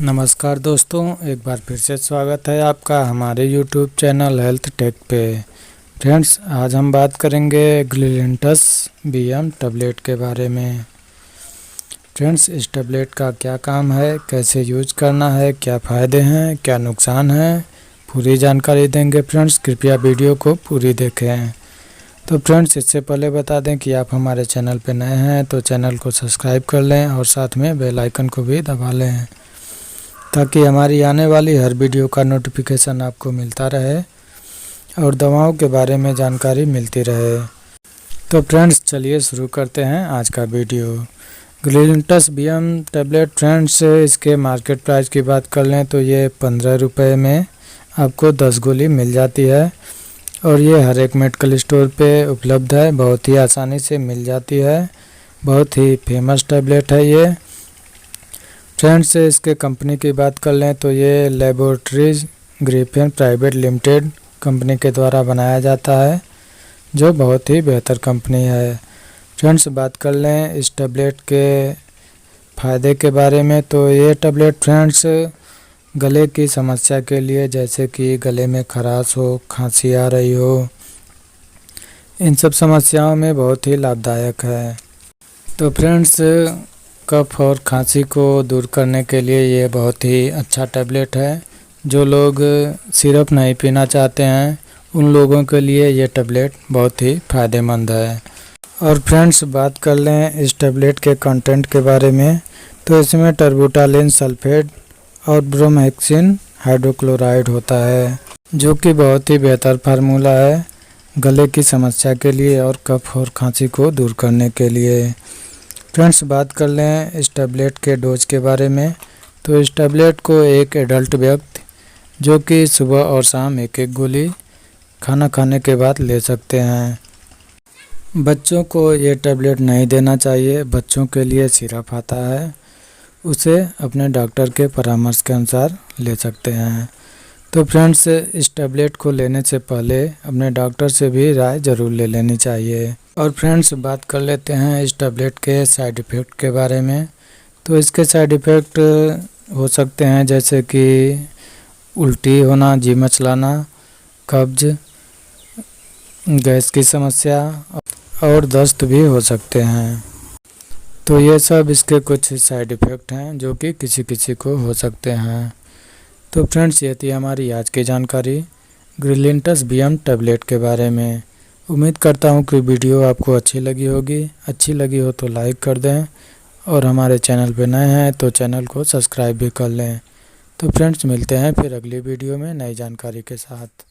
नमस्कार दोस्तों, एक बार फिर से स्वागत है आपका हमारे YouTube चैनल हेल्थ टेक पे। फ्रेंड्स, आज हम बात करेंगे ग्लिलिंटस BM टैबलेट के बारे में। फ्रेंड्स, इस टैबलेट का क्या काम है, कैसे यूज करना है, क्या फ़ायदे हैं, क्या नुकसान है, पूरी जानकारी देंगे। फ्रेंड्स, कृपया वीडियो को पूरी देखें। तो फ्रेंड्स, इससे पहले बता दें कि आप हमारे चैनल पर नए हैं तो चैनल को सब्सक्राइब कर लें और साथ में बेल आइकन को भी दबा लें ताकि हमारी आने वाली हर वीडियो का नोटिफिकेशन आपको मिलता रहे और दवाओं के बारे में जानकारी मिलती रहे। तो फ्रेंड्स, चलिए शुरू करते हैं आज का वीडियो। ग्लिलिंटस BM टैबलेट फ्रेंड्स, इसके मार्केट प्राइस की बात कर लें तो ये 15 रुपये में आपको 10 गोली मिल जाती है और ये हर एक मेडिकल स्टोर पे उपलब्ध है, बहुत ही आसानी से मिल जाती है। बहुत ही फेमस टैबलेट है ये। फ्रेंड्स, इसके कंपनी की बात कर लें तो ये laboratories Griffin private limited company के द्वारा बनाया जाता है, जो बहुत ही बेहतर कंपनी है। फ्रेंड्स, बात कर लें इस टैबलेट के फ़ायदे के बारे में तो ये टैबलेट फ्रेंड्स गले की समस्या के लिए, जैसे कि गले में खराश हो, खांसी आ रही हो, इन सब समस्याओं में बहुत ही लाभदायक है। तो फ्रेंड्स, कफ और खांसी को दूर करने के लिए ये बहुत ही अच्छा टैबलेट है। जो लोग सिरप नहीं पीना चाहते हैं उन लोगों के लिए ये टैबलेट बहुत ही फ़ायदेमंद है। और फ्रेंड्स, बात कर लें इस टैबलेट के कंटेंट के बारे में तो इसमें टर्बुटालिन सल्फेट और ब्रोमहेक्सिन हाइड्रोक्लोराइड होता है, जो कि बहुत ही बेहतर फार्मूला है गले की समस्या के लिए और कफ और खांसी को दूर करने के लिए। फ्रेंड्स, बात कर लें इस टैबलेट के डोज के बारे में तो इस टैबलेट को एक एडल्ट व्यक्ति जो कि सुबह और शाम एक एक गोली खाना खाने के बाद ले सकते हैं। बच्चों को ये टैबलेट नहीं देना चाहिए। बच्चों के लिए सिरप आता है, उसे अपने डॉक्टर के परामर्श के अनुसार ले सकते हैं। तो फ्रेंड्स, इस टैबलेट को लेने से पहले अपने डॉक्टर से भी राय ज़रूर ले लेनी चाहिए। और फ्रेंड्स, बात कर लेते हैं इस टैबलेट के साइड इफ़ेक्ट के बारे में। तो इसके साइड इफ़ेक्ट हो सकते हैं जैसे कि उल्टी होना, जी मचलाना, कब्ज, गैस की समस्या और दस्त भी हो सकते हैं। तो ये सब इसके कुछ साइड इफ़ेक्ट हैं जो कि किसी किसी को हो सकते हैं। तो फ्रेंड्स, ये थी हमारी आज की जानकारी ग्लिलिंटस BM टैबलेट के बारे में। उम्मीद करता हूँ कि वीडियो आपको अच्छी लगी होगी। अच्छी लगी हो तो लाइक कर दें और हमारे चैनल पर नए हैं तो चैनल को सब्सक्राइब भी कर लें। तो फ्रेंड्स, मिलते हैं फिर अगली वीडियो में नई जानकारी के साथ।